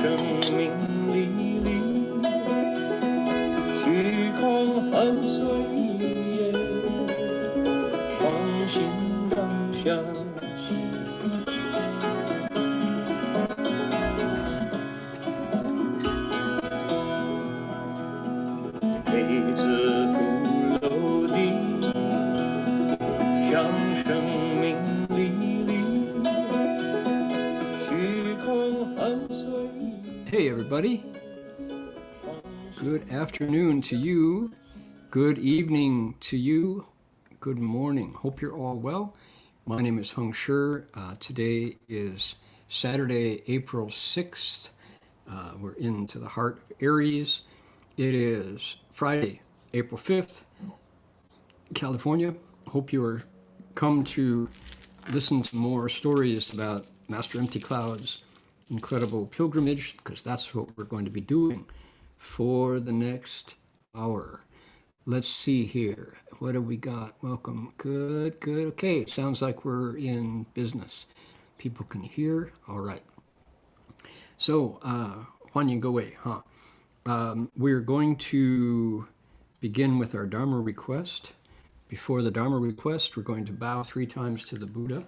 生命历历，虚空很随意，放心当下。每次不留地，向生命历历，虚空很随意。Hey everybody, good afternoon to you, good evening to you, good morning. Hope you're all well. My name is Heng Shi. Today is Saturday, April 6th. We're into the heart of Aries. It is Friday, April 5th, California. Hope you are come to listen to more stories about Master Empty Cloud's incredible pilgrimage, because that's what we're going to be doing for the next hour. Let's see here. What have we got? Welcome. Good, good. Okay, it sounds like we're in business. People can hear. All right. So, 欢迎各位, huh? We're going to begin with our Dharma request. Before the Dharma request, we're going to bow 3 times to the Buddha.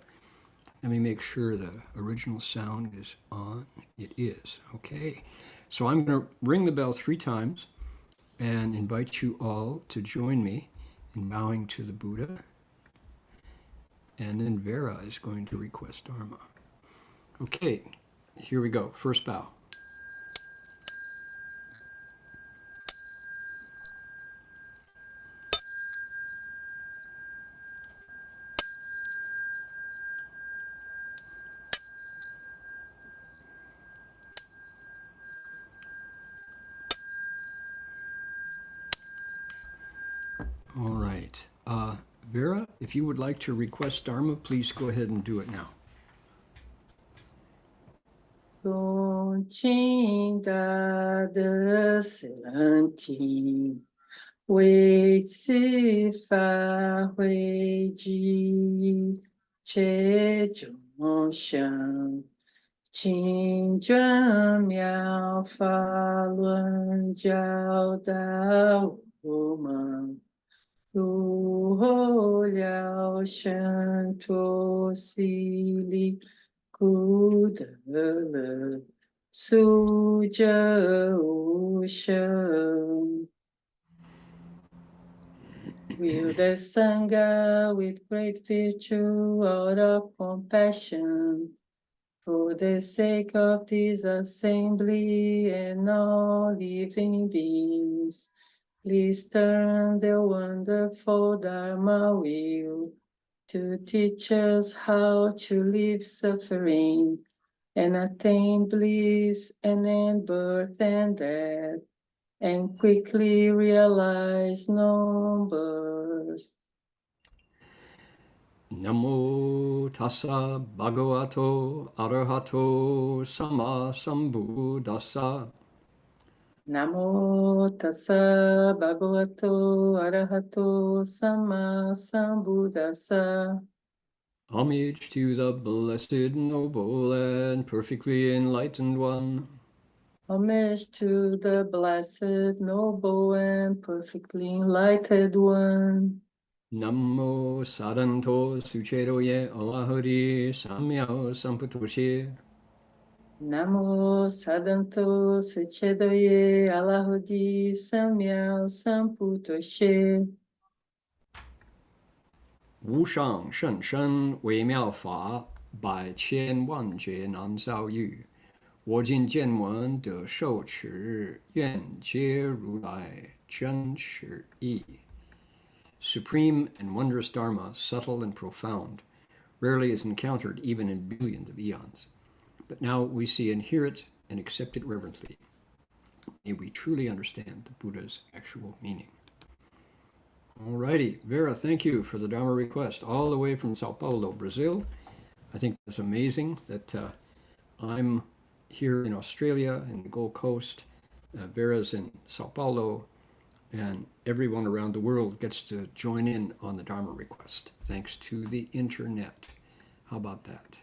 Let me make sure the original sound is on. It is. Okay. So I'm going to ring the bell 3 times and invite you all to join me in bowing to the Buddha. And then Vera is going to request Dharma. Okay, here we go. First bow. All right. Vera, if you would like to request Dharma, please go ahead and do it now. 恭敬大德圣体，为此法会集，切众生，请转妙法轮教导我们。如何了生脱息力苦得乐，速者无生。Will the Sangha with great virtue out of compassion for the sake of this assembly and all living beings, please turn the wonderful Dharma wheel to teach us how to live suffering and attain bliss and end birth and death, and quickly realize non-birth. Namo tassa bhagavato arahato sama sambuddhassa. Namo tassa bhagavato arahato sama sambuddhassa. Homage to the blessed, noble, and perfectly enlightened one. Homage to the blessed, noble, and perfectly enlightened one. Namo sadanto suchedoye alahari samyao samputoshe. Namo sadanto suchedoye alahudi samyao samputoshe. 无上甚深微妙法，百千万劫难遭遇。我今见闻得受持，愿皆如来真实义。Supreme and wondrous Dharma, subtle and profound, rarely is encountered even in billions of eons. But now we see and hear it and accept it reverently. May we truly understand the Buddha's actual meaning. Alrighty, Vera, thank you for the Dharma request all the way from Sao Paulo, Brazil. I think it's amazing that I'm here in Australia in the Gold Coast, Vera's in Sao Paulo, and everyone around the world gets to join in on the Dharma request, thanks to the internet. How about that?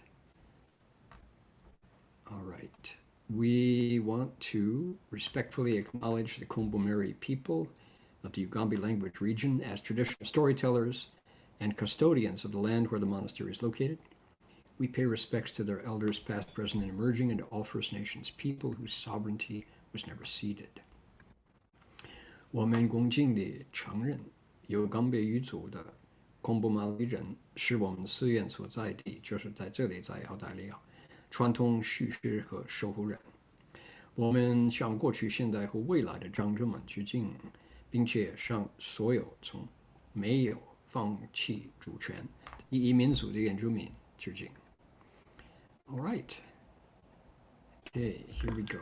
All right. we want to respectfully acknowledge the Kombumerri people of the Ugambi language region as traditional storytellers and custodians of the land where the monastery is located. We pay respects to their elders, past, present, and emerging, and to all First Nations people whose sovereignty was never ceded. 我们恭敬地承认，有冈贝语族的贡布马里人是我们寺院所在地，就是在这里，在澳大利亚，传统叙事和守护人。我们向过去、现在和未来的长者们致敬，并且向所有从没有放弃主权的第一民族的原住民致敬。All right. Okay, here we go.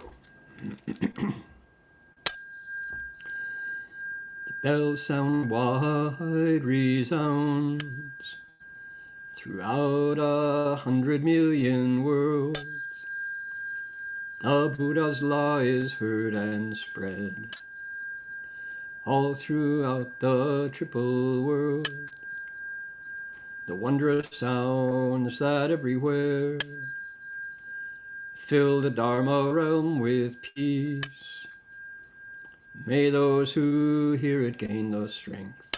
The bells sound wide, resounds throughout 100 million worlds. The Buddha's law is heard and spread all throughout the triple world. The wondrous sounds that everywhere fill the Dharma realm with peace. May those who hear it gain the strength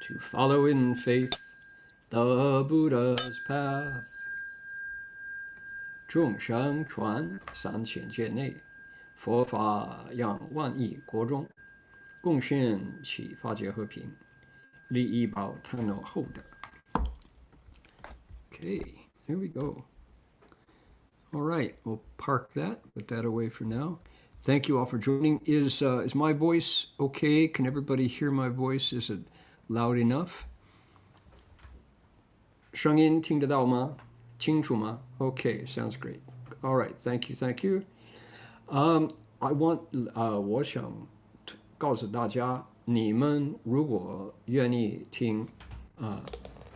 to follow in faith the Buddha's path. 众生传3000界内，佛法让万亿国中，贡献起法界和平，利益保探脑后的。Okay, here we go. All right, we'll park that, put that away for now. Thank you all for joining. Is my voice okay? Can everybody hear my voice? Is it loud enough? 声音听得到吗？清楚吗？ Okay, sounds great. All right, thank you. I want 我想告诉大家，你们如果愿意听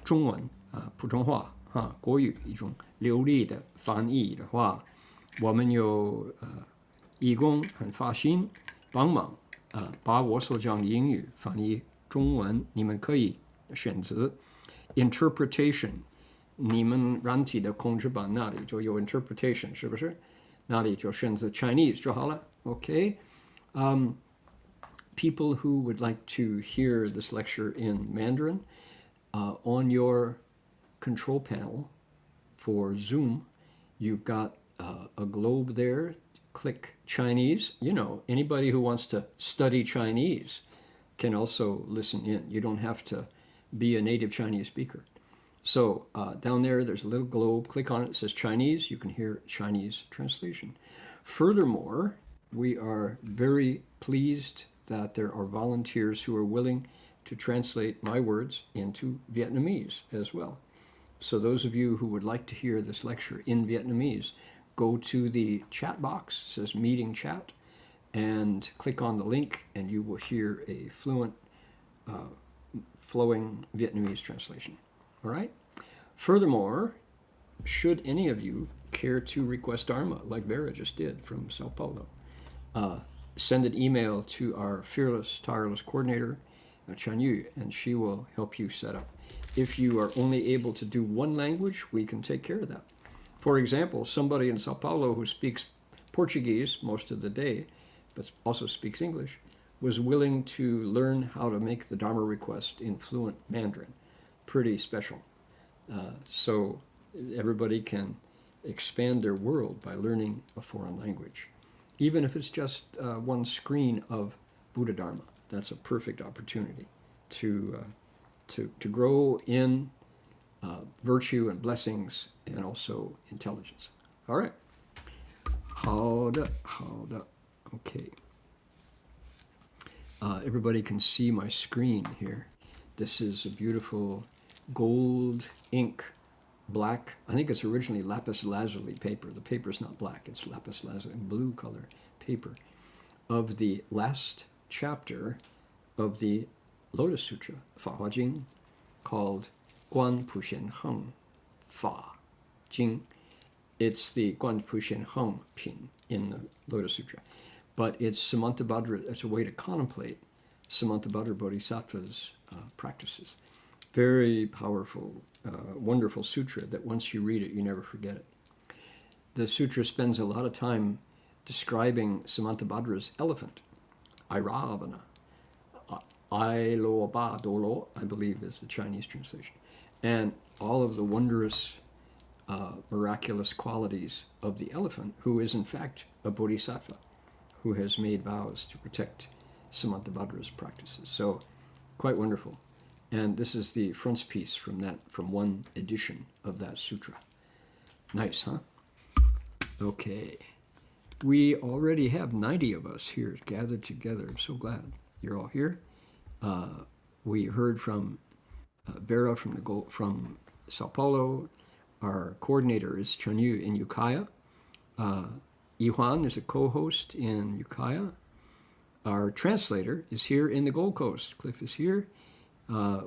中文普通话国语一种流利的翻译的话，我们有义工很发心帮忙把我所讲的英语翻译中文，你们可以选择 interpretation。你们软体的控制板那里就有 interpretation， 是不是？那里就选择 Chinese 就好了。Okay. People who would like to hear this lecture in Mandarin, on your control panel for Zoom, you've got a globe there. Click Chinese. You know, anybody who wants to study Chinese can also listen in. You don't have to be a native Chinese speaker. So down there, there's a little globe. Click on it. It says Chinese. You can hear Chinese translation. Furthermore, we are very pleased that there are volunteers who are willing to translate my words into Vietnamese as well. So those of you who would like to hear this lecture in Vietnamese, go to the chat box, it says meeting chat, and click on the link and you will hear a fluent, flowing Vietnamese translation. All right? Furthermore, should any of you care to request Dharma, like Vera just did from Sao Paulo, send an email to our fearless, tireless coordinator, Chan Yu, and she will help you set up. If you are only able to do one language, we can take care of that. For example, somebody in Sao Paulo who speaks Portuguese most of the day, but also speaks English, was willing to learn how to make the Dharma request in fluent Mandarin. Pretty special. So everybody can expand their world by learning a foreign language. Even if it's just one screen of Buddha Dharma, that's a perfect opportunity to grow in virtue and blessings and also intelligence. All right. 好的. Okay. Everybody can see my screen here. This is a beautiful gold ink, black. I think it's originally lapis lazuli paper. The paper's not black, it's lapis lazuli, blue color paper, of the last chapter of the Lotus Sutra, Fa Hua Jing, called Guan Pu Xian Heng Fa Jing. It's the Guan Pu Xian Heng Pin in the Lotus Sutra. But it's Samantabhadra, it's a way to contemplate Samantabhadra Bodhisattva's practices. Very powerful, wonderful sutra that once you read it, you never forget it. the sutra spends a lot of time describing Samantabhadra's elephant, Airavana. Ailoba Dolo, I believe is the Chinese translation. And all of the wondrous, miraculous qualities of the elephant, who is in fact a bodhisattva, who has made vows to protect Samantabhadra's practices. So, quite wonderful. And this is the frontispiece from one edition of that sutra. Nice, huh? Okay. We already have 90 of us here gathered together. I'm so glad you're all here. We heard from Vera from Sao Paulo. Our coordinator is Chanyu in Ukiah. Ihuan is a co-host in Ukiah. Our translator is here in the Gold Coast. Cliff is here.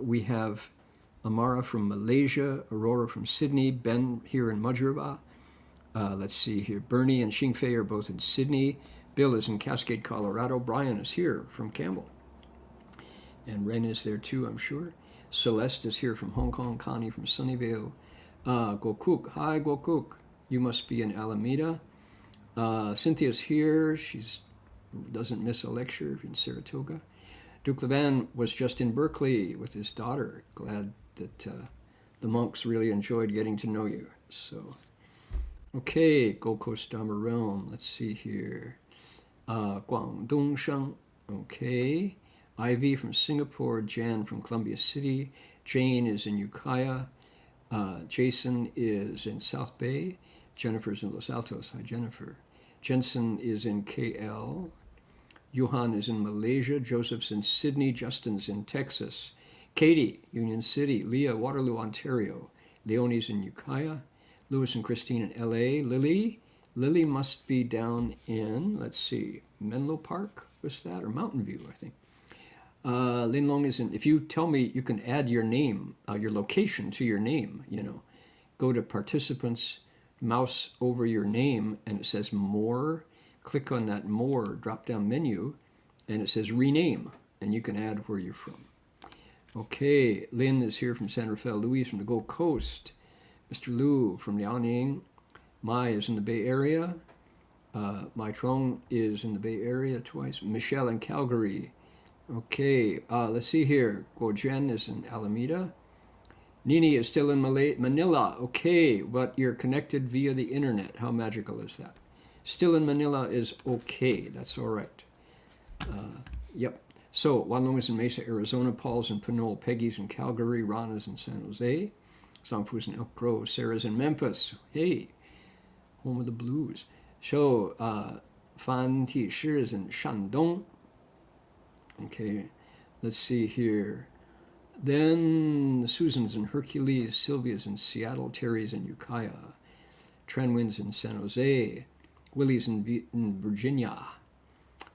We have Amara from Malaysia, Aurora from Sydney, Ben here in Madraba. Let's see here. Bernie and Xingfei are both in Sydney. Bill is in Cascade, Colorado. Brian is here from Campbell. And Ren is there too, I'm sure. Celeste is here from Hong Kong. Connie from Sunnyvale. Gokuk. Hi, Gokuk. You must be in Alameda. Cynthia's here. She doesn't miss a lecture in Saratoga. Duke Levan was just in Berkeley with his daughter. Glad that the monks really enjoyed getting to know you. So, okay, Gold Coast Dharma Realm. Let's see here. Guangdong Sheng. Okay. Ivy from Singapore. Jan from Columbia City. Jane is in Ukiah. Jason is in South Bay. Jennifer's in Los Altos. Hi, Jennifer. Jensen is in KL. Johan is in Malaysia. Joseph's in Sydney. Justin's in Texas. Katie, Union City. Leah, Waterloo, Ontario. Leonie's in Ukiah. Louis and Christine in LA. Lily must be down in, let's see, Menlo Park, was that? Or Mountain View, I think. Lin Long is in, if you tell me you can add your name, your location to your name, go to participants, mouse over your name, and it says more. Click on that more drop-down menu, and it says rename, and you can add where you're from. Okay, Lynn is here from San Rafael. Louise from the Gold Coast. Mr. Liu from Liaoning. Mai is in the Bay Area. Mai Trong is in the Bay Area twice. Michelle in Calgary. Okay, let's see here. Guo Zhen is in Alameda. Nini is still in Manila. Okay, but you're connected via the internet. How magical is that? Still in Manila is okay. That's all right. Yep. So, Wan Long is in Mesa, Arizona. Paul's in Pinole. Peggy's in Calgary. Ron is in San Jose. Zhangfu's in Elk Grove. Sarah's in Memphis. Hey, home of the blues. So, Fan Ti Shi is in Shandong. Okay, let's see here. Then Susan's in Hercules. Sylvia's in Seattle. Terry's in Ukiah. Trenwin's in San Jose. Willie's in Virginia.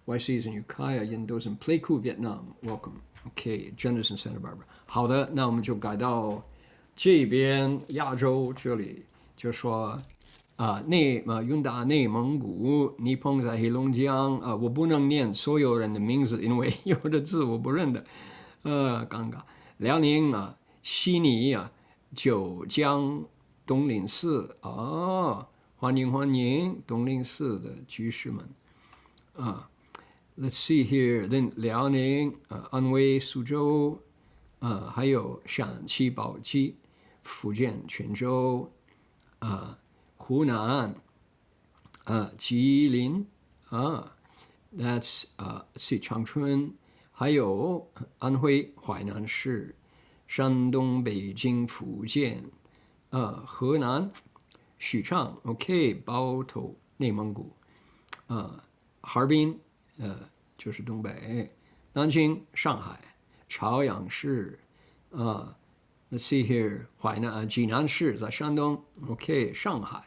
YC's in Ukiah. Yendo's in Pleiku, Vietnam. Welcome. Okay, Jenna's in Santa Barbara. 好的，那我们就改到这边亚洲这里，就说云达内蒙古，尼泊在黑龙江我不能念所有人的名字，因为有的字我不认得，尴尬。辽宁悉尼九江东林寺欢迎欢迎东林寺的居士们Let's see here. Then 辽宁安徽苏州还有陕西宝鸡、福建泉州湖南吉林That's let's see 长春，还有安徽淮南市、山东、北京、福建河南许昌 OK 包头内蒙古哈尔滨就是东北，南京、上海、朝阳市Let's see here 济南市在山东 OK 上海，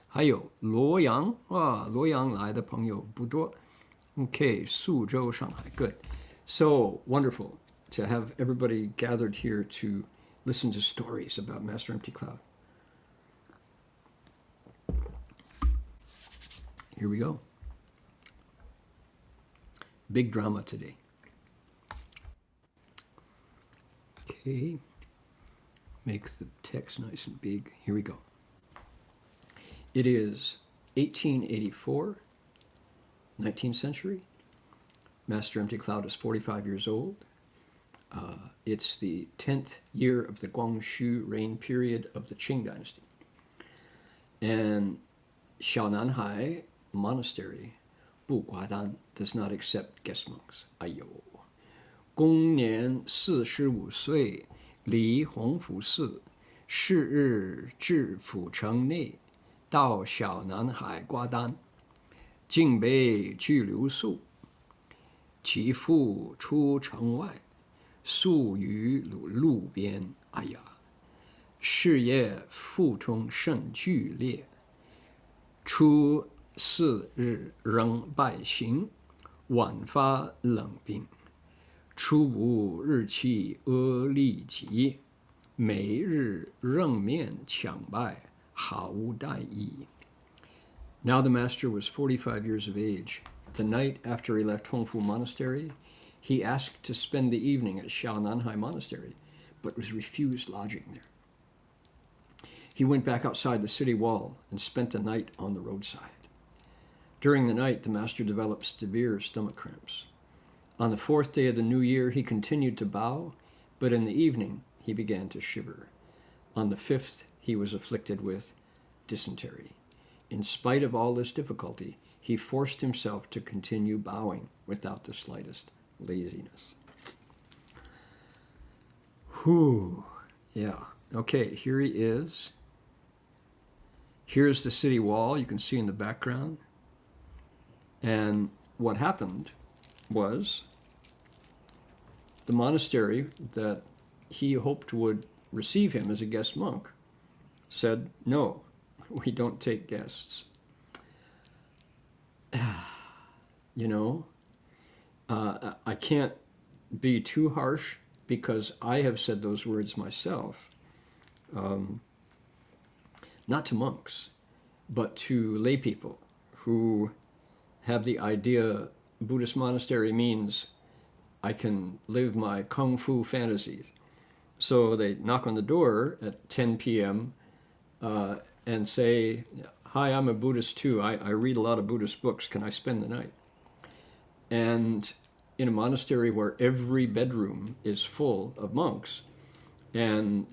还有洛阳洛阳来的朋友不多 OK 苏州、上海 Good So wonderful to have everybody gathered here to listen to stories about Master Empty Cloud. Here we go. Big drama today. Okay. Make the text nice and big. Here we go. It is 1884, 19th century. Master Empty Cloud is 45 years old. It's the 10th year of the Guangxu reign period of the Qing dynasty. And Xiaonanhai Monastery, Buguadan, does not accept guest monks. 哎呦，公年45岁，离弘福寺，是日至府城内，到小南海瓜丹，竟被拘留宿。其父出城外，宿于路边。哎呀，事业腹中甚剧烈。初4日仍败行，晚发冷病。初5日气恶痢疾，每日仍面抢败，毫无待意。Now the master was 45 years of age. The night after he left Hongfu Monastery, he asked to spend the evening at Xiaonanhai Monastery, but was refused lodging there. He went back outside the city wall and spent the night on the roadside. During the night, the master developed severe stomach cramps. On the 4th day of the new year, he continued to bow, but in the evening, he began to shiver. On the 5th, he was afflicted with dysentery. In spite of all this difficulty, he forced himself to continue bowing without the slightest laziness. Whew. Yeah. Okay, here he is. Here's the city wall you can see in the background. And what happened was the monastery that he hoped would receive him as a guest monk said, no, we don't take guests. You know, I can't be too harsh because I have said those words myself. Not to monks, but to lay people who have the idea Buddhist monastery means I can live my kung fu fantasies. So they knock on the door at 10 p.m. And say, hi, I'm a Buddhist too. I read a lot of Buddhist books. Can I spend the night? And in a monastery where every bedroom is full of monks, and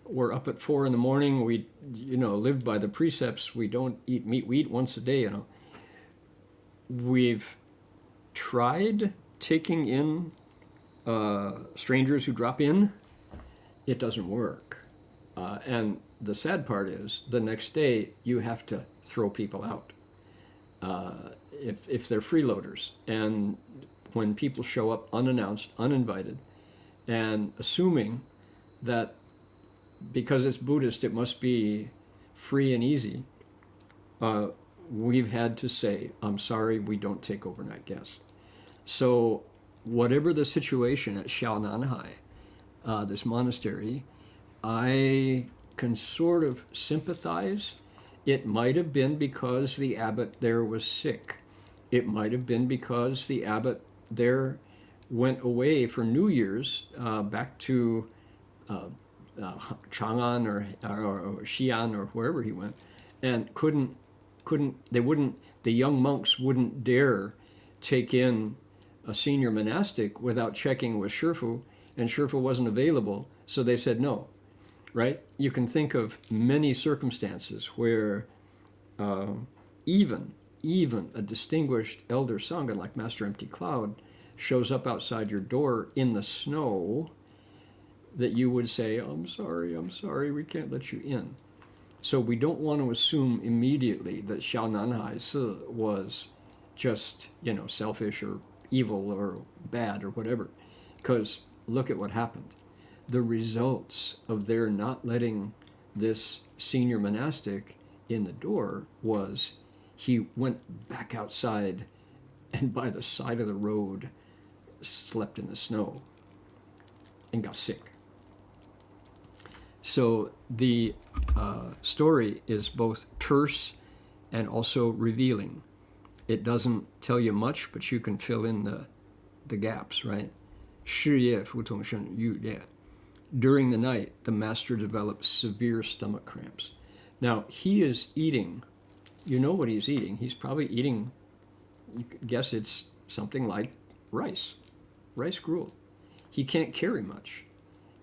we're up at 4 in the morning. We, live by the precepts. We don't eat meat. We eat once a day. We've tried taking in strangers who drop in. It doesn't work. And the sad part is the next day you have to throw people out if they're freeloaders. And when people show up unannounced, uninvited, and assuming that because it's Buddhist, it must be free and easy, we've had to say, I'm sorry, we don't take overnight guests. So whatever the situation at Xiaonanhai, this monastery, I can sort of sympathize. It might have been because the abbot there was sick. It might have been because the abbot there went away for New Year's back to Chang'an or Xi'an or wherever he went, and the young monks wouldn't dare take in a senior monastic without checking with Shifu, and Shifu wasn't available, so they said no, right? You can think of many circumstances where even a distinguished elder Sangha like Master Empty Cloud shows up outside your door in the snow, that you would say, I'm sorry, we can't let you in. So we don't want to assume immediately that Xiaonanhai Si was just, selfish or evil or bad or whatever. Because look at what happened. The results of their not letting this senior monastic in the door was he went back outside and by the side of the road slept in the snow and got sick. So the story is both terse and also revealing. It doesn't tell you much, but you can fill in the gaps, right? 事业服从胜欲裂. During the night, the master developed severe stomach cramps. Now, he is eating, you know what he's eating. He's probably eating, you could guess it's something like rice gruel. He can't carry much.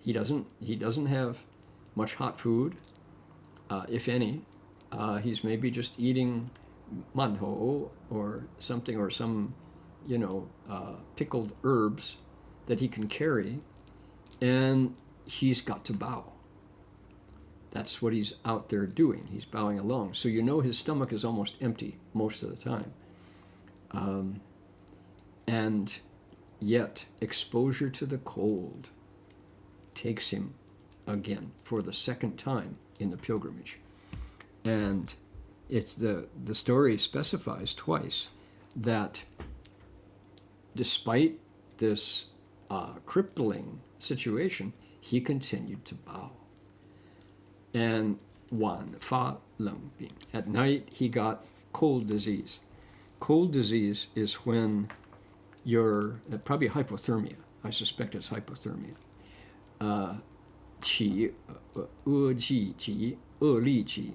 He doesn't have much hot food, if any. He's maybe just eating manho or something, or some, pickled herbs that he can carry, and he's got to bow. That's what he's out there doing. He's bowing along. So you know his stomach is almost empty most of the time. And yet, exposure to the cold takes him again for the second time in the pilgrimage. And it's the story specifies twice that despite this crippling situation, he continued to bow. And Wan Fa Leng Bing. At night, he got cold disease. Cold disease is when you're probably hypothermia. I suspect it's hypothermia. Qi, ji, qi, li qi.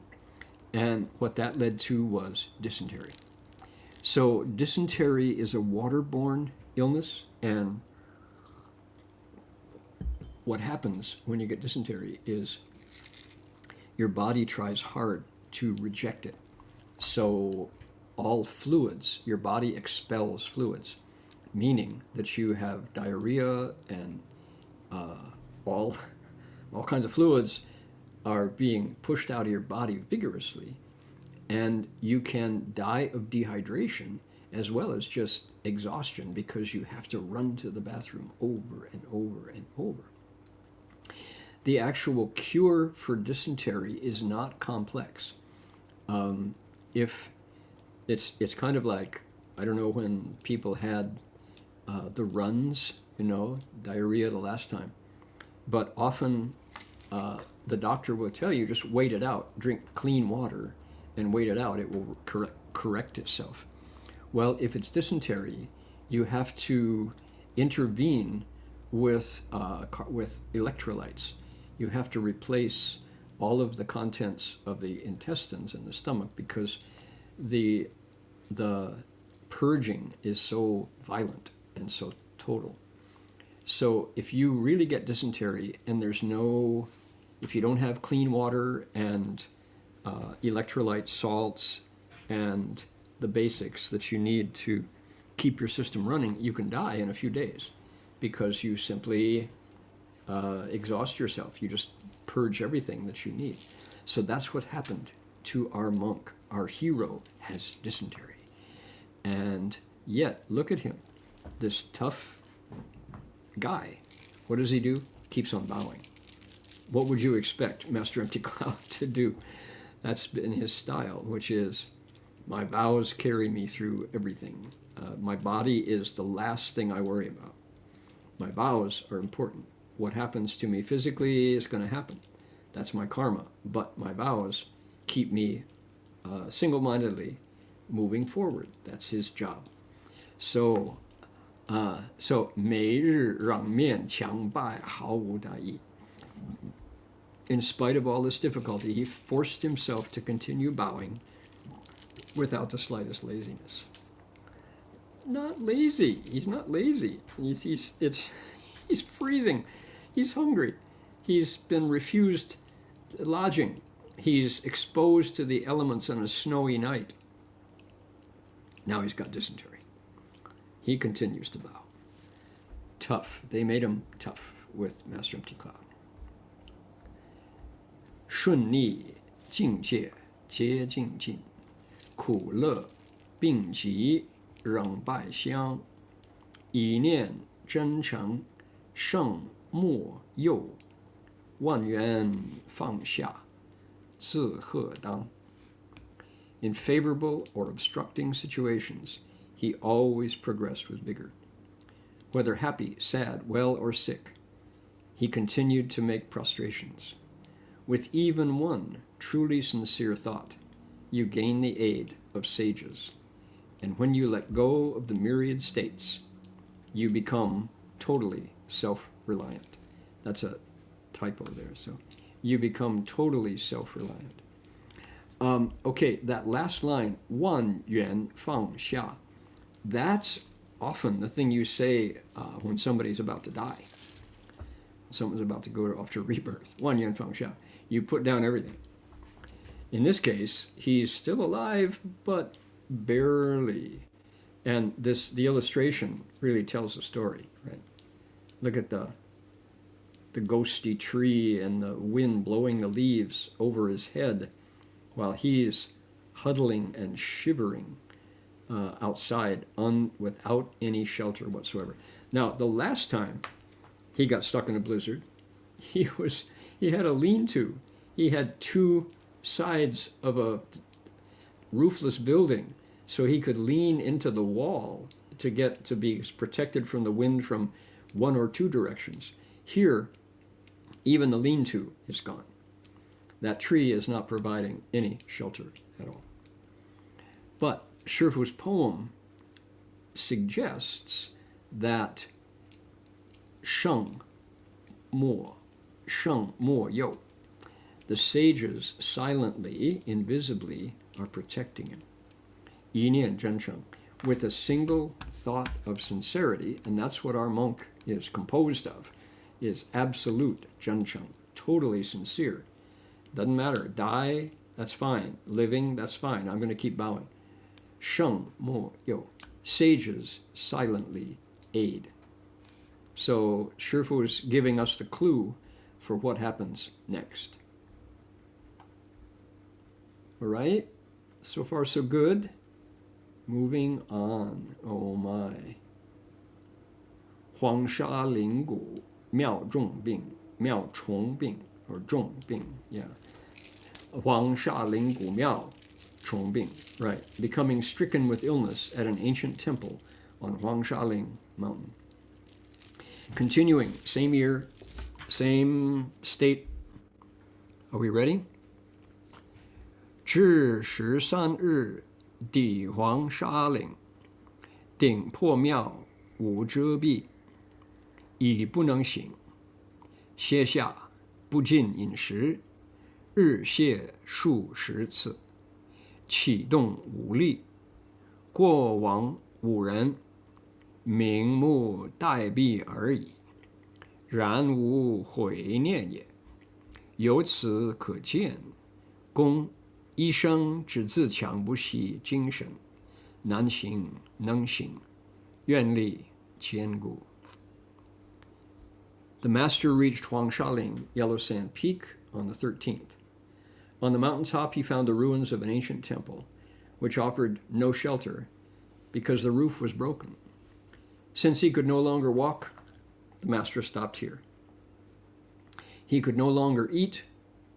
And what that led to was dysentery. So dysentery is a waterborne illness, and what happens when you get dysentery is your body tries hard to reject it. So all fluids, your body expels fluids, meaning that you have diarrhea and all kinds of fluids are being pushed out of your body vigorously, and you can die of dehydration as well as just exhaustion because you have to run to the bathroom over and over and over. The actual cure for dysentery is not complex. If it's kind of like, I don't know, when people had the runs, diarrhea the last time, but often the doctor will tell you, just wait it out, drink clean water and wait it out, it will correct itself. Well, if it's dysentery, you have to intervene with electrolytes. You have to replace all of the contents of the intestines and the stomach because the purging is so violent and so total. So if you really get dysentery and if you don't have clean water and electrolyte salts and the basics that you need to keep your system running, you can die in a few days because you simply exhaust yourself. You just purge everything that you need. So that's what happened to our monk. Our hero has dysentery. And yet, look at him, this tough guy. What does he do? Keeps on bowing. What would you expect Master Empty Cloud to do? That's been his style, which is, my vows carry me through everything. My body is the last thing I worry about. My vows are important. What happens to me physically is going to happen. That's my karma. But my vows keep me single-mindedly moving forward. That's his job. So 每日让面强败毫无大益. In spite of all this difficulty, he forced himself to continue bowing without the slightest laziness. Not lazy. He's not lazy. He's freezing. He's hungry. He's been refused lodging. He's exposed to the elements on a snowy night. Now he's got dysentery. He continues to bow. Tough. They made him tough with Master Empty Cloud. 顺逆境界皆尽尽，苦乐病疾仍败相，以念真诚胜莫诱，万缘放下自贺当. In favorable or obstructing situations, he always progressed with vigor. Whether happy, sad, well, or sick, he continued to make prostrations. With even one truly sincere thought, you gain the aid of sages. And when you let go of the myriad states, you become totally self-reliant. That's a typo there. So you become totally self-reliant. Okay, that last line, 万元放下, that's often the thing you say when somebody's about to die. Someone's about to go off to rebirth. 万元放下. You put down everything. In this case, he's still alive, but barely. And the illustration really tells the story, right? Look at the ghosty tree and the wind blowing the leaves over his head while he's huddling and shivering outside without any shelter whatsoever. Now, the last time he got stuck in a blizzard, he had a lean-to. He had two sides of a roofless building, so he could lean into the wall to be protected from the wind from one or two directions. Here, even the lean-to is gone. That tree is not providing any shelter at all. But Shifu's poem suggests that Sheng Mo Yo, the sages silently, invisibly, are protecting him. Yi Nian Zhen Sheng, with a single thought of sincerity, and that's what our monk is composed of, is absolute Zhen Sheng, totally sincere. Doesn't matter, die, that's fine. Living, that's fine. I'm going to keep bowing. Sheng Mo Yo, sages silently aid. So Shifu is giving us the clue for what happens next. All right, so far so good. Moving on. Oh my. 黄沙灵谷妙重病, 妙重病 or 重病, yeah. 黄沙灵谷妙重病, right. Becoming stricken with illness at an ancient temple on Huangshaling Mountain. Continuing, same year, same state. Are we ready? 至13日抵黄沙岭，顶破庙无遮蔽，已不能行，歇下不进饮食，日泻数十次，启动无力，过往五人，明目待毙而已，然无悔念也。由此可见，公一生只自强不息精神，难行能行，愿力坚固。The master reached Huangshaling, Yellow Sand Peak, on the 13th. On the mountaintop, he found the ruins of an ancient temple, which offered no shelter because the roof was broken. Since he could no longer walk, the master stopped here. He could no longer eat,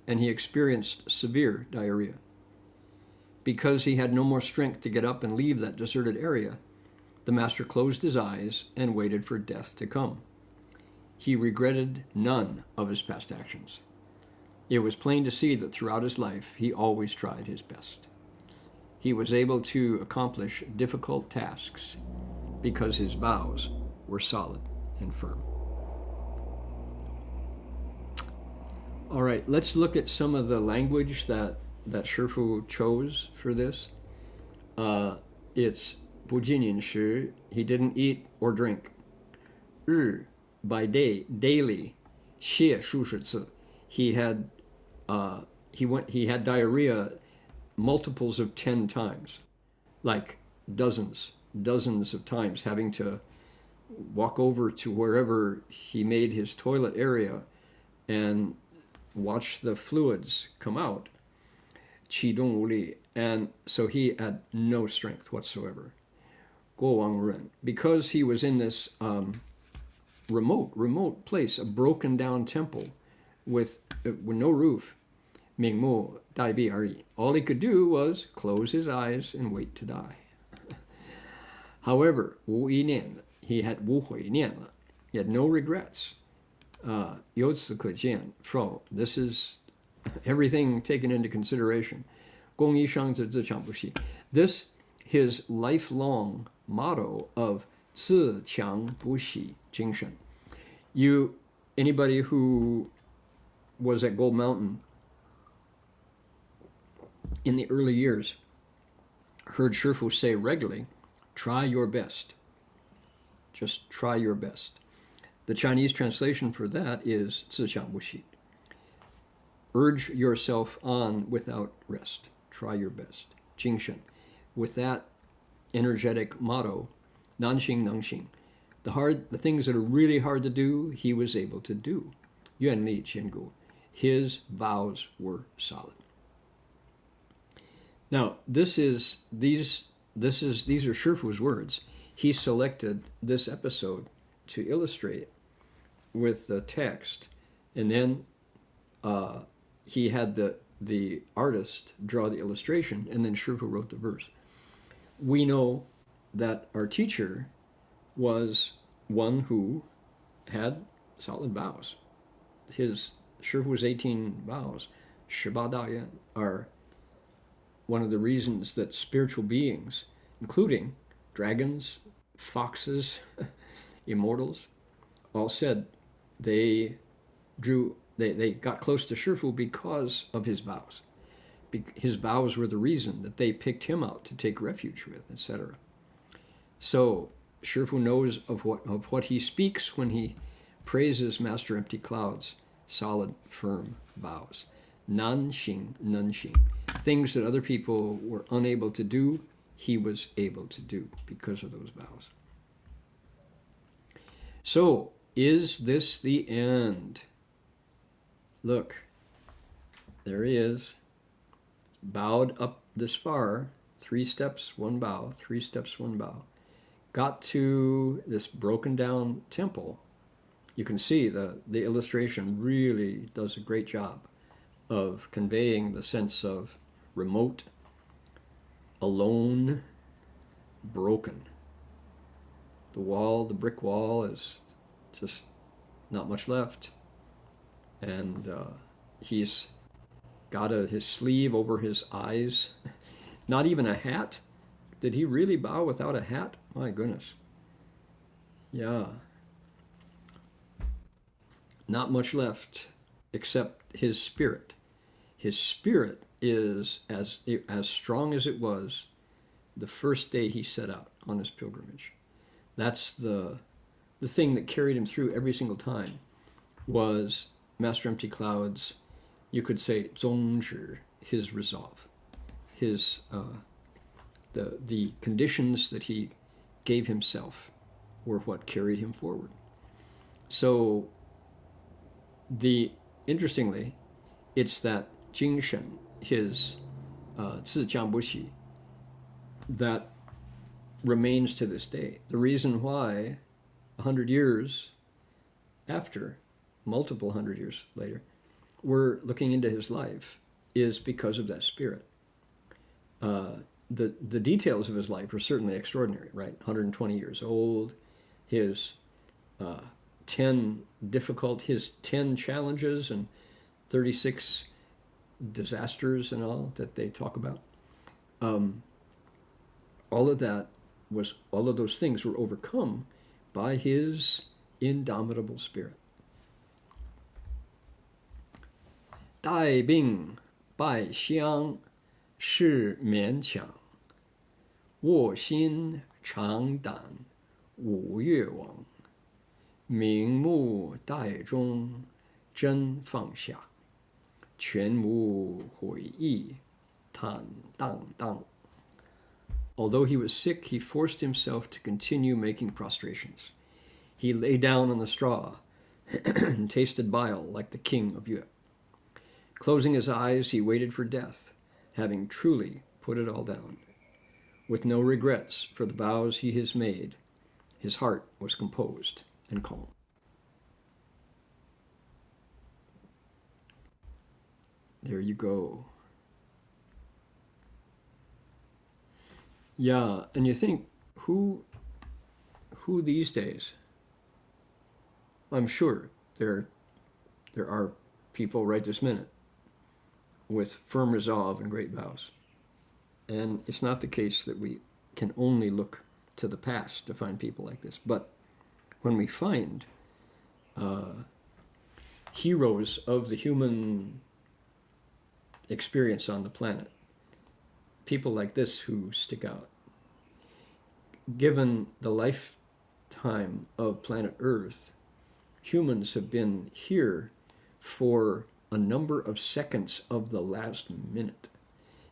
and he experienced severe diarrhea. Because he had no more strength to get up and leave that deserted area, the master closed his eyes and waited for death to come. He regretted none of his past actions. It was plain to see that throughout his life, he always tried his best. He was able to accomplish difficult tasks because his vows were solid and firm. All right, let's look at some of the language that Shifu chose for this. It's 不进饮食, he didn't eat or drink. 日, by day, daily. 泻数十次, he had diarrhea multiples of 10 times, like dozens of times, having to walk over to wherever he made his toilet area and watch the fluids come out. 启动无力, and so he had no strength whatsoever. 过往人, because he was in this remote place, a broken down temple with no roof. 明目待毙而已. All he could do was close his eyes and wait to die. However, 无一念, he had 无悔念了, he had no regrets. 由此可见, this is everything taken into consideration. 公一生自强不息. This, his lifelong motto of 自强不息精神. Anybody who was at Gold Mountain in the early years, heard Shifu say regularly, try your best. Just try your best. The Chinese translation for that is 自强不息. Urge yourself on without rest. Try your best. 精神. With that energetic motto, 难行能行. The things that are really hard to do, he was able to do. 愿力坚固. His vows were solid. Now, these are Shifu's words. He selected this episode to illustrate with the text, and then he had the artist draw the illustration, and then Shifu wrote the verse. We know that our teacher was one who had solid vows. His Shifu's 18 vows, 18大愿, are one of the reasons that spiritual beings, including dragons, foxes, immortals, all said they got close to Shifu because of his vows. His vows were the reason that they picked him out to take refuge with, etc. So Shifu knows of what he speaks when he praises Master Empty Cloud's solid, firm vows. Nan xing, nun xing. Things that other people were unable to do, he was able to do because of those vows. So, is this the end? Look, there he is, bowed up this far, 3 steps, 1 bow, 3 steps, 1 bow. Got to this broken down temple. You can see the illustration really does a great job of conveying the sense of remote, alone, broken. The brick wall is just not much left. And he's got his sleeve over his eyes. Not even a hat. Did he really bow without a hat? My goodness. Yeah. Not much left except his spirit. His spirit is as strong as it was the first day he set out on his pilgrimage. That's the thing that carried him through every single time, was Master Empty Cloud's, you could say, 宗旨, his resolve, his the conditions that he gave himself were what carried him forward. So interestingly, it's that 精神, his 自强不息, that remains to this day. The reason why 100 years after, multiple 100 years later, we're looking into his life is because of that spirit. The details of his life are certainly extraordinary, right? 120 years old, his 10 challenges and 36 disasters and all that they talk about. All of those things were overcome by his indomitable spirit. 带病拜香是勉强，卧薪尝胆五岳王，明目袋中真放下，全无悔意坦荡荡。Although he was sick, he forced himself to continue making prostrations. He lay down on the straw and tasted bile like the king of Yue. Closing his eyes, he waited for death, having truly put it all down. With no regrets for the vows he has made, his heart was composed and calm. There you go. Yeah, and you think, who these days? I'm sure there are people right this minute with firm resolve and great vows. And it's not the case that we can only look to the past to find people like this. But when we find heroes of the human experience on the planet, people like this who stick out. Given the lifetime of planet Earth, humans have been here for a number of seconds of the last minute.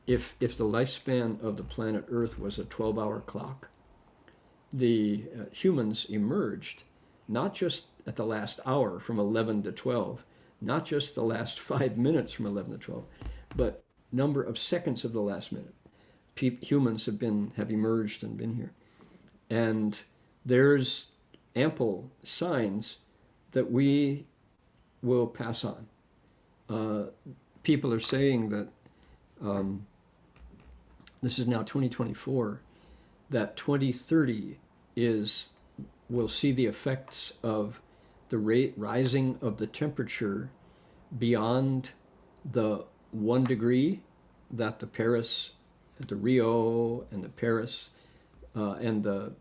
If the lifespan of the planet Earth was a 12-hour clock, the humans emerged not just at the last hour from 11 to 12, not just the last 5 minutes from 11 to 12, but number of seconds of the last minute. Humans have emerged and been here. And there's ample signs that we will pass on. People are saying that this is now 2024, that 2030 will see the effects of the rising of the temperature beyond the 1 degree that the Rio and the Paris and the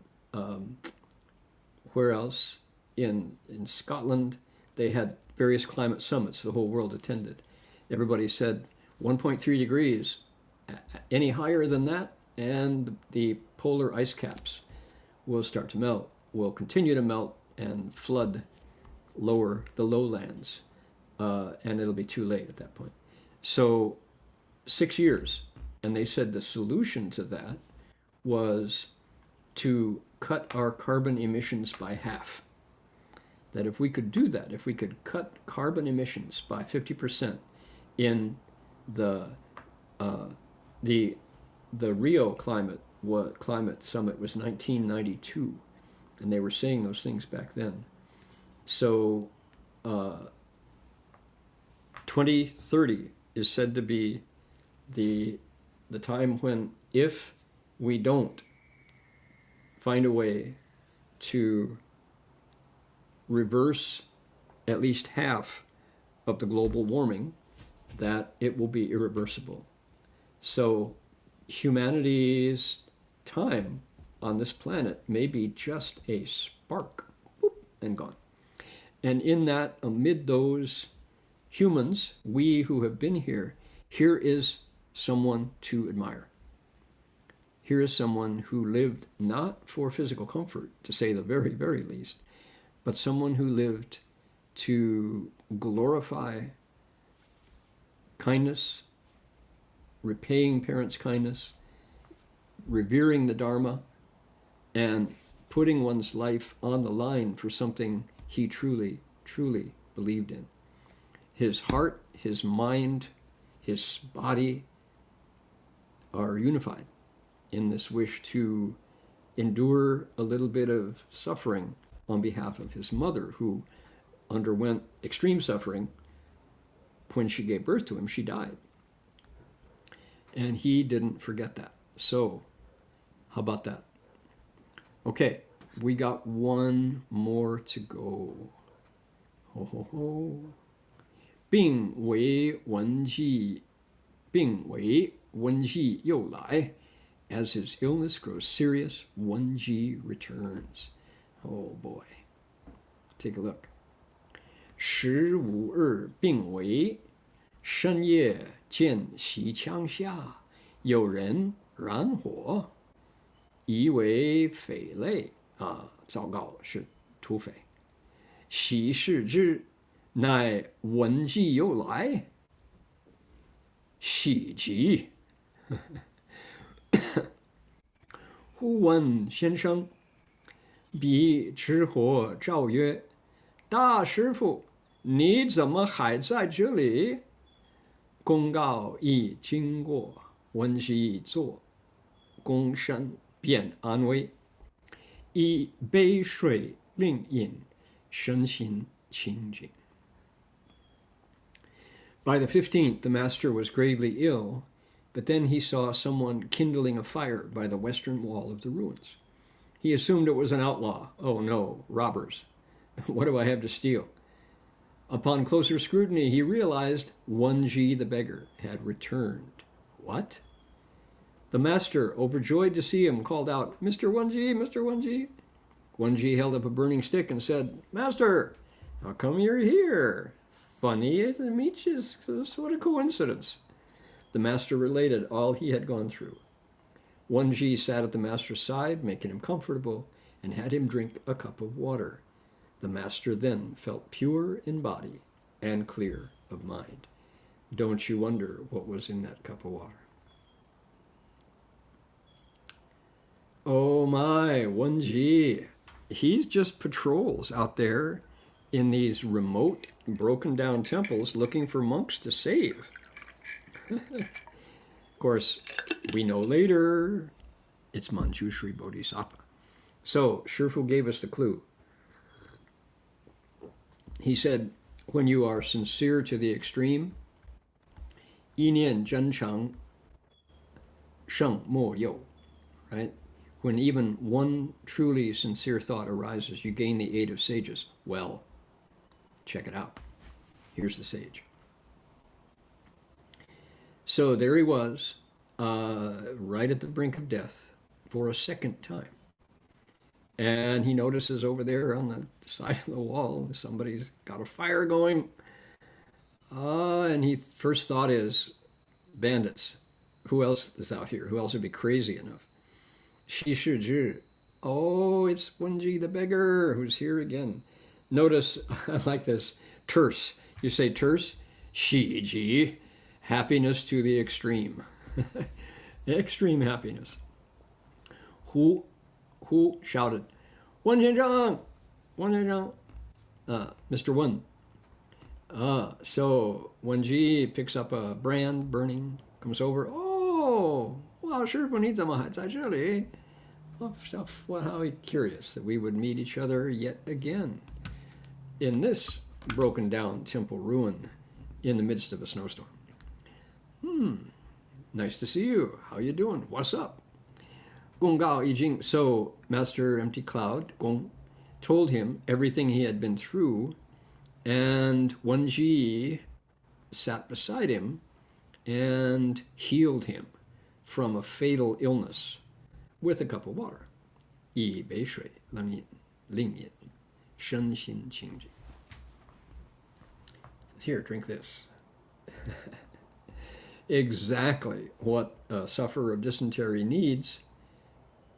where else in Scotland, they had various climate summits the whole world attended. Everybody said 1.3 degrees, any higher than that, and the polar ice caps will start to melt, will continue to melt and flood the lowlands, and it'll be too late at that point. So 6 years, and they said the solution to that was to cut our carbon emissions by half. That if we could do that, if we could cut carbon emissions by 50% in the Rio climate summit was 1992, and they were saying those things back then. So 2030 is said to be the time when, if we don't find a way to reverse at least half of the global warming, that it will be irreversible. So humanity's time on this planet may be just a spark, whoop, and gone. And in that, amid those humans, we who have been here is someone to admire. Here is someone who lived not for physical comfort, to say the very, very least, but someone who lived to glorify kindness, repaying parents' kindness, revering the Dharma, and putting one's life on the line for something he truly, truly believed in. His heart, his mind, his body are unified in this wish to endure a little bit of suffering on behalf of his mother, who underwent extreme suffering. When she gave birth to him, she died. And he didn't forget that. So, how about that? Okay, we got one more to go. Ho ho ho. 病为文季又来. As his illness grows serious, Wen Ji returns. Oh boy. Take a look. 15日病危，深夜见席枪下，有人燃火，疑为匪类啊！糟糕，是土匪。喜视之，乃文季又来，喜极。忽闻先生，彼持火照曰：“大师傅，你怎么还在这里？”公告一经过，温习坐，躬身便安慰，一杯水令饮，身心清净。By the 15th, the master was gravely ill, but then he saw someone kindling a fire by the western wall of the ruins. He assumed it was an outlaw. Oh no, robbers. What do I have to steal? Upon closer scrutiny, he realized Wen Ji the beggar had returned. What? The master, overjoyed to see him, called out, "Mr. Wen Ji, Mr. Wen Ji." Wen Ji held up a burning stick and said, "Master, how come you're here? Funny to meet you. What a coincidence." The master related all he had gone through. Wen Ji sat at the master's side, making him comfortable, and had him drink a cup of water. The master then felt pure in body and clear of mind. Don't you wonder what was in that cup of water? Oh my, Wen Ji. He just patrols out there in these remote, broken down temples looking for monks to save. Of course, we know later it's Manjushri Bodhisattva. So, Shifu gave us the clue. He said, when you are sincere to the extreme, 一念真诚胜莫有, right? When even one truly sincere thought arises, you gain the aid of sages. Well, check it out. Here's the sage. So there he was, right at the brink of death for a second time. And he notices over there on the side of the wall, somebody's got a fire going. And his first thought is, bandits. Who else is out here? Who else would be crazy enough? Shi Shi Zhi. Oh, it's Wen Ji the beggar who's here again. Notice, I like this, terse. You say terse? Shi Ji. Happiness to the extreme. Extreme happiness. Who shouted, Wen Jian Wen Jian, Mr. Wen. So Wen Ji picks up a brand burning, comes over. Oh, well, sure, 你怎么还在这里? Well, how curious that we would meet each other yet again in this broken down temple ruin in the midst of a snowstorm. Nice to see you. How you doing? What's up? Gong Gao Yi Jing. So Master Empty Cloud, Gong, told him everything he had been through, and Wen Ji sat beside him and healed him from a fatal illness with a cup of water. 一杯水冷饮令饮身心清净. Here, drink this. Exactly what a sufferer of dysentery needs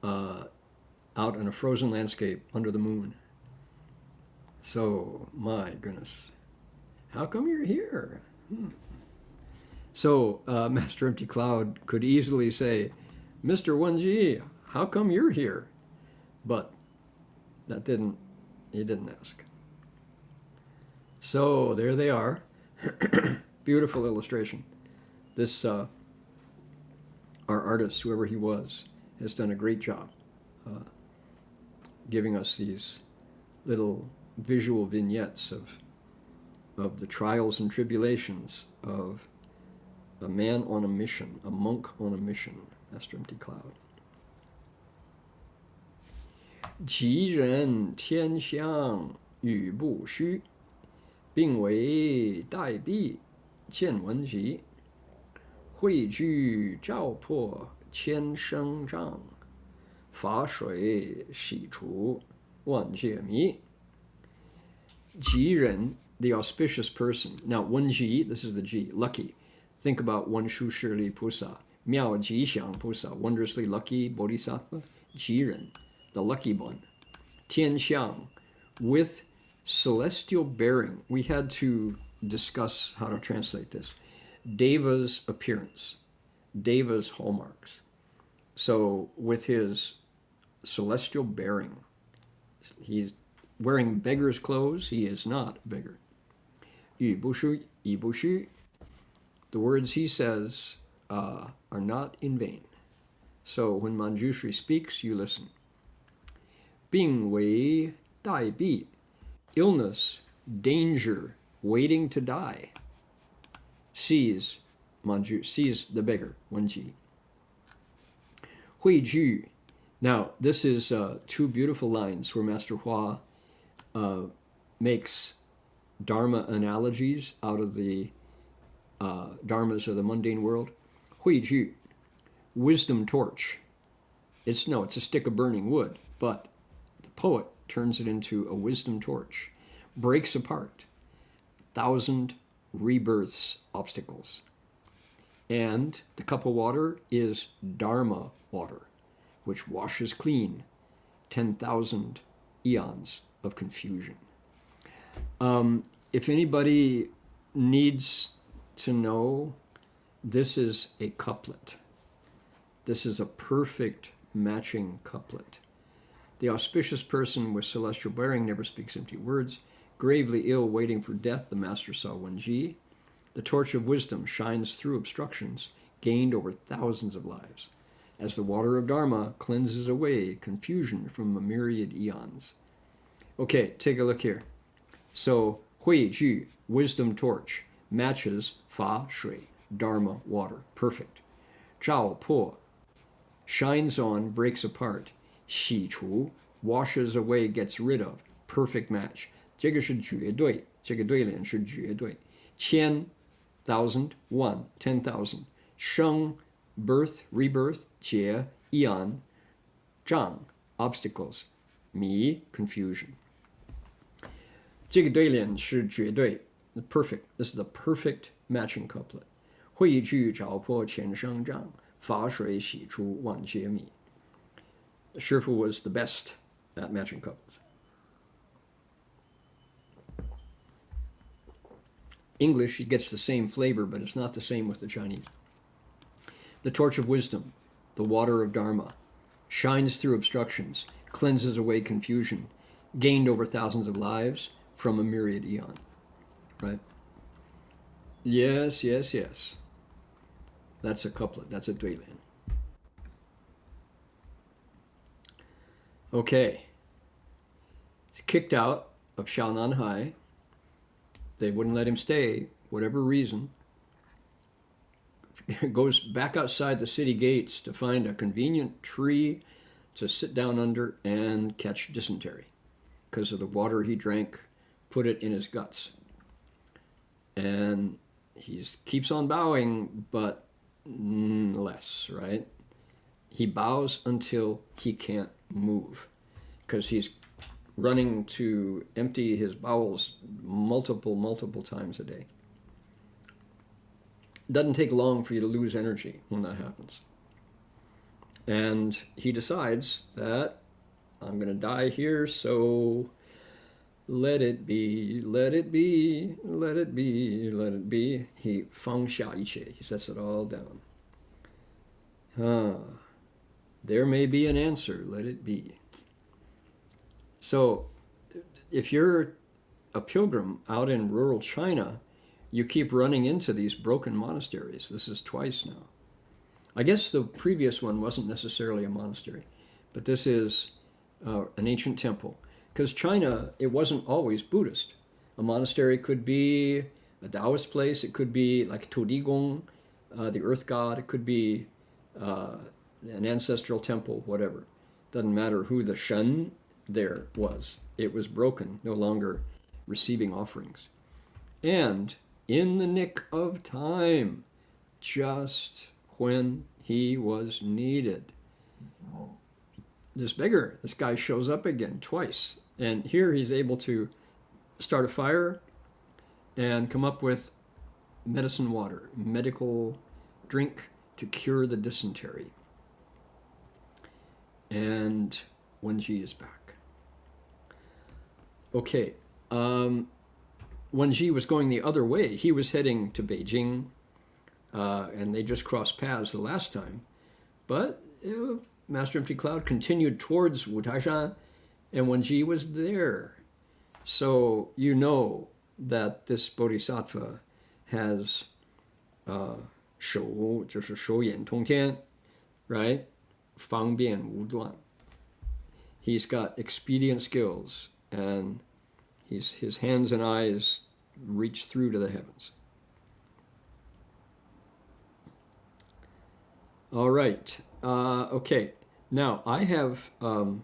out in a frozen landscape under the moon. So, my goodness, how come you're here? So, Master Empty Cloud could easily say, Mr. Wen Ji, how come you're here? But he didn't ask. So, there they are. Beautiful illustration. This, our artist, whoever he was, has done a great job giving us these little visual vignettes of the trials and tribulations of a man on a mission, a monk on a mission, Master Empty Cloud. 吉人天香语不虚，并为代币见闻集，汇聚照破千生障，法水洗除万界迷。吉人, the auspicious person. Now, Wen Ji, this is the Ji, lucky. Think about Wen Shu Shili Pusa, Miao Ji Xiang Pusa, wondrously lucky Bodhisattva. Ji Ren, the lucky one. Tian Xiang, with celestial bearing. We had to discuss how to translate this. Deva's appearance, Deva's hallmarks. So with his celestial bearing, he's wearing beggar's clothes. He is not a beggar. Yu bushu, yi bushu. The words he says are not in vain. So when Manjushri speaks, you listen. 病危待毙, illness, danger, waiting to die. Sees the beggar, Wen Ji. 汇聚. Now, this is two beautiful lines where Master Hua makes Dharma analogies out of the Dharmas of the mundane world. 汇聚, wisdom torch. It's a stick of burning wood, but the poet turns it into a wisdom torch, breaks apart 1,000 rebirths obstacles. And the cup of water is Dharma water, which washes clean 10,000 eons of confusion. If anybody needs to know, this is a couplet. This is a perfect matching couplet. The auspicious person with celestial bearing never speaks empty words. Gravely ill, waiting for death, the master saw Wen Ji. The torch of wisdom shines through obstructions, gained over thousands of lives, as the water of Dharma cleanses away confusion from a myriad eons. Okay, take a look here. So, Hui Ju, wisdom torch, matches Fa Shui, Dharma water, perfect. Zhao Po, shines on, breaks apart. Xi Chu, washes away, gets rid of, perfect match. 这个是绝对，这个对联是绝对。千 thousand, one, 10,000. Sheng, birth, rebirth. Jie, eon. Zhang, obstacles. Mi, confusion. 这个对联是绝对 perfect. This is a perfect matching couplet. 汇聚找破前生障，法水洗出万劫迷. Shifu was the best at matching couplets. English, it gets the same flavor, but it's not the same with the Chinese. The torch of wisdom, the water of Dharma, shines through obstructions, cleanses away confusion, gained over thousands of lives from a myriad eon. Right? Yes, yes, yes. That's a couplet. That's a duilian. Okay. He's kicked out of Xiaonan Hai. They wouldn't let him stay, whatever reason. Goes back outside the city gates to find a convenient tree to sit down under and catch dysentery because of the water he drank, put it in his guts. And he keeps on bowing, but less, right? He bows until he can't move because he's running to empty his bowels multiple times a day. It doesn't take long for you to lose energy when that happens. And he decides that I'm going to die here, so let it be, let it be, let it be, let it be. He feng xia yi he sets it all down. There may be an answer, let it be. So if you're a pilgrim out in rural China, you keep running into these broken monasteries. This is twice now. I guess the previous one wasn't necessarily a monastery, but this is an ancient temple. Because China, it wasn't always Buddhist. A monastery could be a Taoist place. It could be like Tudigong, the earth god. It could be an ancestral temple, whatever. Doesn't matter who the Shen there was. It was broken, no longer receiving offerings. And in the nick of time, just when he was needed, this beggar, this guy shows up again twice. And here he's able to start a fire and come up with medicine water, medical drink to cure the dysentery. And Wen Ji is back. Okay, Wen Ji was going the other way. He was heading to Beijing, and they just crossed paths the last time. But Master Empty Cloud continued towards Wutaishan, and Wen Ji was there. So you know that this Bodhisattva has 就是手眼通天, right? 方便无断. He's got expedient skills, and his hands and eyes reach through to the heavens. All right. Okay. Now I have a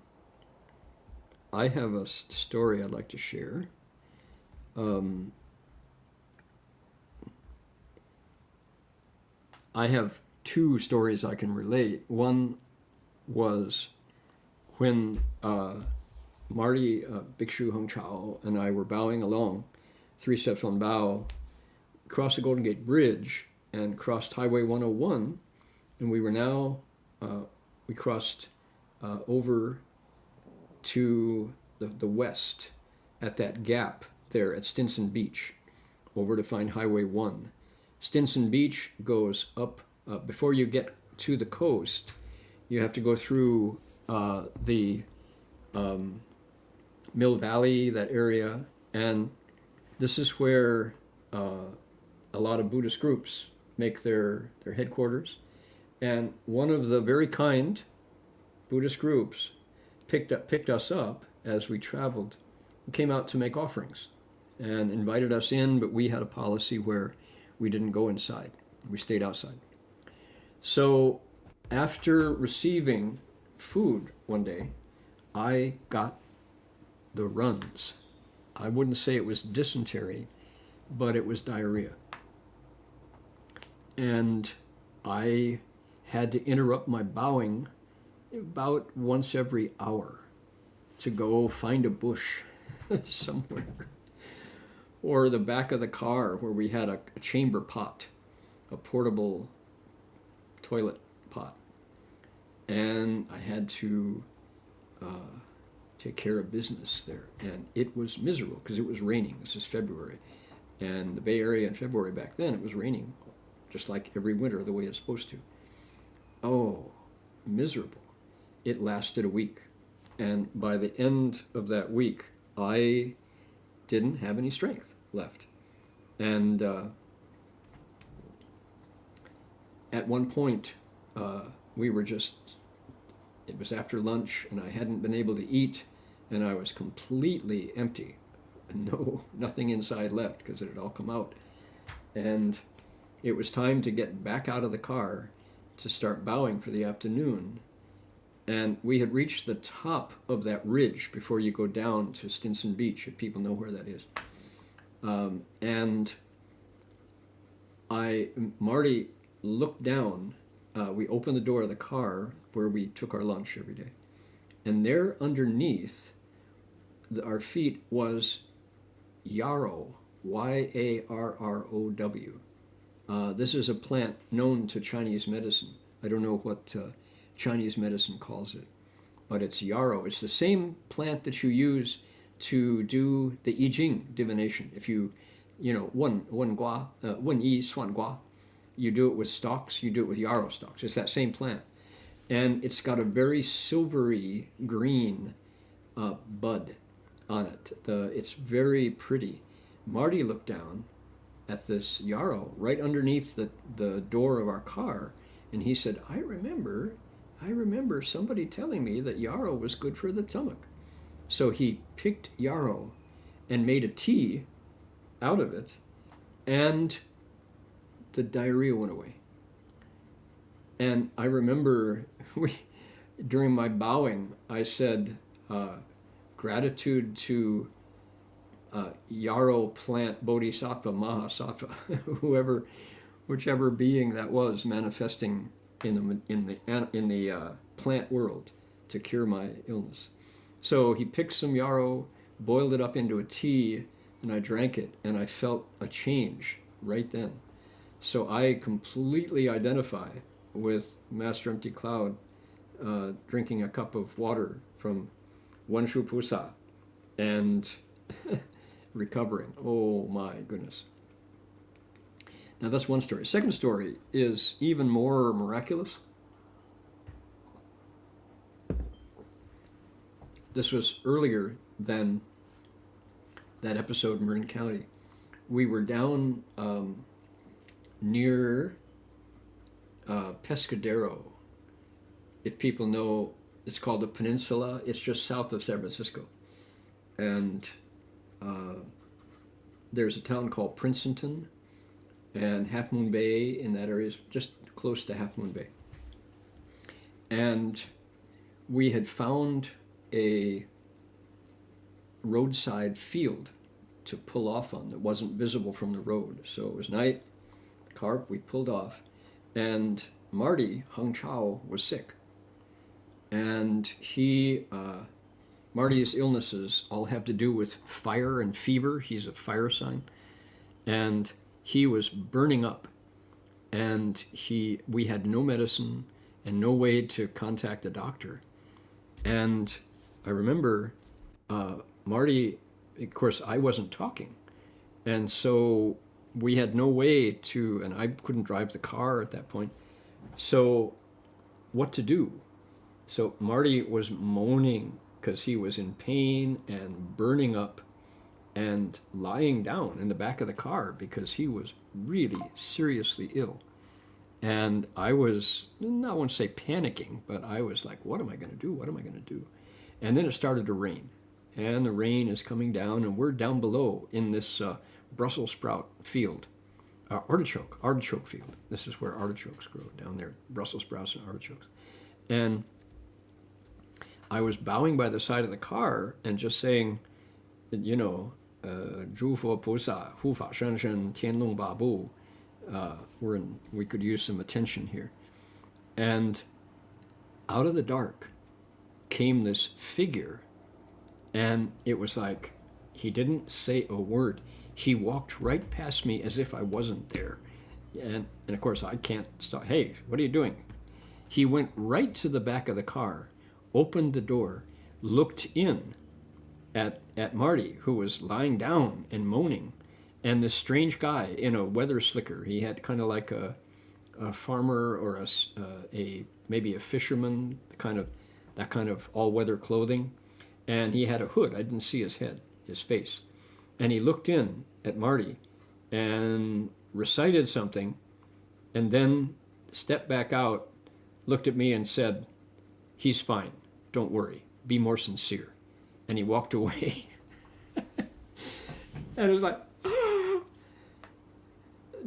story I'd like to share. I have two stories I can relate. One was when Marty, Bhikshu Heng Chao, and I were bowing along, 3 steps on bow, across the Golden Gate Bridge, and crossed Highway 101, and we were now, we crossed over to the west at that gap there at Stinson Beach, over to find Highway 1. Stinson Beach goes up, before you get to the coast, you have to go through the Mill Valley, that area, and this is where a lot of Buddhist groups make their headquarters. And one of the very kind Buddhist groups picked us up as we traveled and came out to make offerings and invited us in, but we had a policy where we didn't go inside. We stayed outside. So after receiving food one day, I got the runs. I wouldn't say it was dysentery, but it was diarrhea. And I had to interrupt my bowing about once every hour to go find a bush somewhere, or the back of the car where we had a chamber pot, a portable toilet pot, and I had to take care of business there, and it was miserable because it was raining. This is February, and the Bay Area in February back then, it was raining just like every winter the way it's supposed to. Oh, miserable. It lasted a week, and by the end of that week I didn't have any strength left. And at one point we were just, it was after lunch and I hadn't been able to eat, and I was completely empty, nothing inside left because it had all come out. And it was time to get back out of the car to start bowing for the afternoon. And we had reached the top of that ridge before you go down to Stinson Beach, if people know where that is. And Marty looked down. We opened the door of the car where we took our lunch every day. And there underneath our feet was yarrow, Y-A-R-R-O-W. This is a plant known to Chinese medicine. I don't know what Chinese medicine calls it, but it's yarrow. It's the same plant that you use to do the I Ching divination. If you know, wen yi suan gua, you do it with stalks, you do it with yarrow stalks. It's that same plant. And it's got a very silvery green bud on it. It's very pretty. Marty looked down at this yarrow right underneath the door of our car, and he said, I remember somebody telling me that yarrow was good for the stomach. So he picked yarrow and made a tea out of it, and the diarrhea went away. And I remember during my bowing, I said, gratitude to yarrow plant bodhisattva, mahasattva, whichever being that was manifesting in the plant world to cure my illness. So he picked some yarrow, boiled it up into a tea, and I drank it, and I felt a change right then. So I completely identify with Master Empty Cloud drinking a cup of water from Wen Shu Pusa and recovering. Oh my goodness. Now that's one story. Second story is even more miraculous. This was earlier than that episode in Marin County. We were down near Pescadero. If people know, it's called the Peninsula. It's just south of San Francisco. And there's a town called Princeton, and Half Moon Bay in that area is just close to Half Moon Bay. And we had found a roadside field to pull off on that wasn't visible from the road. So it was night, we pulled off, and Marty, Heng Chao, was sick. And Marty's illnesses all have to do with fire and fever. He's a fire sign. And he was burning up. and we had no medicine and no way to contact a doctor. And I remember Marty, of course, I wasn't talking. And so we had no way to, and I couldn't drive the car at that point. So what to do? So Marty was moaning because he was in pain and burning up and lying down in the back of the car because he was really seriously ill. And I was, I won't say panicking, but I was like, what am I going to do? What am I going to do? And then it started to rain. And the rain is coming down, and we're down below in this Brussels sprout field, artichoke field. This is where artichokes grow, down there, Brussels sprouts and artichokes. And I was bowing by the side of the car and just saying, you know, 诸佛菩萨护法神圣天龙八部. We could use some attention here. And out of the dark came this figure, and it was like he didn't say a word. He walked right past me as if I wasn't there. And of course, I can't stop. Hey, what are you doing? He went right to the back of the car, opened the door, looked in at Marty, who was lying down and moaning, and this strange guy in a weather slicker. He had kind of like a farmer or maybe a fisherman, that kind of all-weather clothing, and he had a hood. I didn't see his head, his face, and he looked in at Marty and recited something, and then stepped back out, looked at me and said, "He's fine. Don't worry. Be more sincere." And he walked away. And it was like,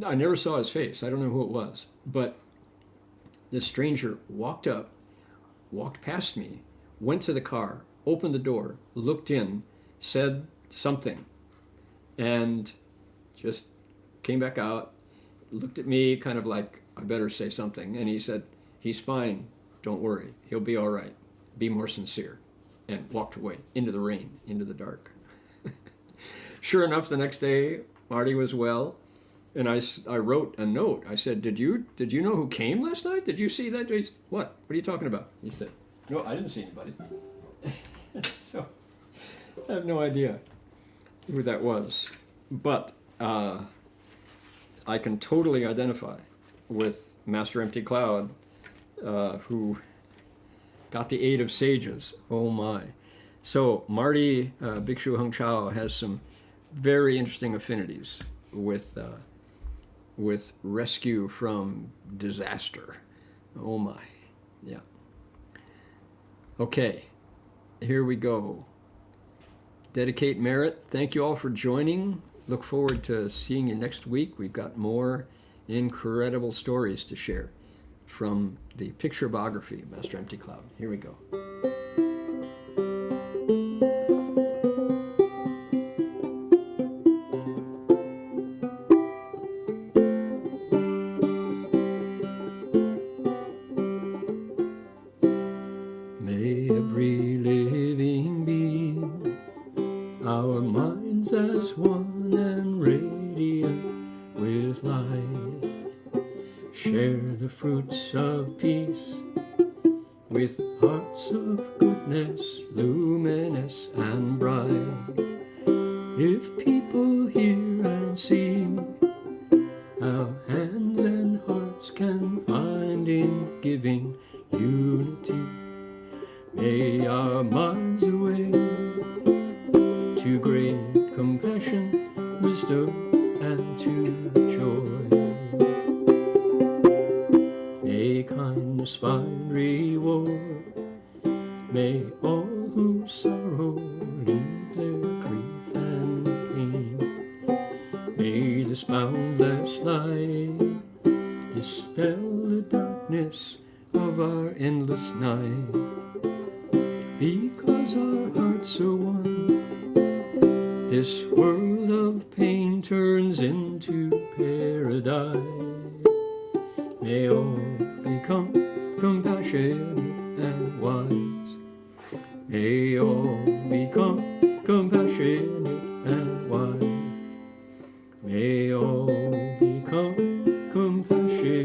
I never saw his face. I don't know who it was. But this stranger walked up, walked past me, went to the car, opened the door, looked in, said something, and just came back out, looked at me kind of like, I better say something. And he said, "He's fine. Don't worry. He'll be all right. Be more sincere." And walked away into the rain, into the dark. Sure enough, the next day, Marty was well. And I wrote a note. I said, did you know who came last night? Did you see that? He said, what are you talking about? He said, "No, I didn't see anybody." So I have no idea who that was. But I can totally identify with Master Empty Cloud, who got the aid of sages. Oh my. So Marty, Bhikshu Heng Chao, has some very interesting affinities with rescue from disaster. Oh my. Yeah. Okay, here we go. Dedicate merit. Thank you all for joining. Look forward to seeing you next week. We've got more incredible stories to share from the picture biography of Master Empty Cloud. Here we go. May every living being, our minds as one and radiant with light, share the fruits of peace with hearts of goodness, luminous and bright. If people hear and see, our hands and hearts can find in giving unity. May our minds awake to great compassion, wisdom, and to joy. May kindness find reward. May all who sorrow leave their grief and pain. May this boundless light dispel the darkness of our endless night. Because our hearts are one, this world of pain turns into paradise. May all become compassionate and wise. May all become compassionate and wise. May all become compassionate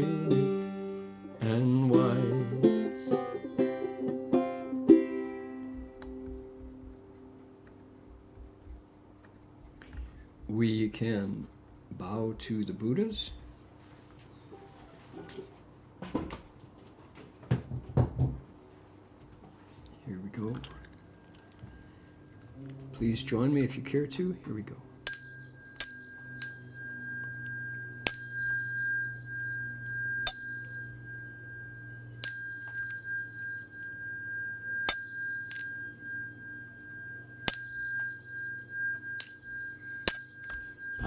can bow to the Buddhas. Here we go. Please join me if you care to. Here we go.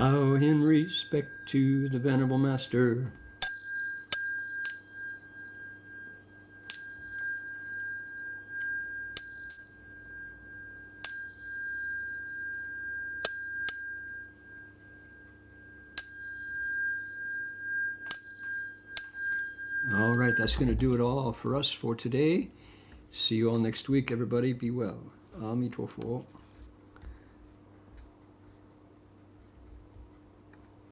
Bow in respect to the Venerable Master. All right, that's going to do it all for us for today. See you all next week, everybody. Be well. Amitofo.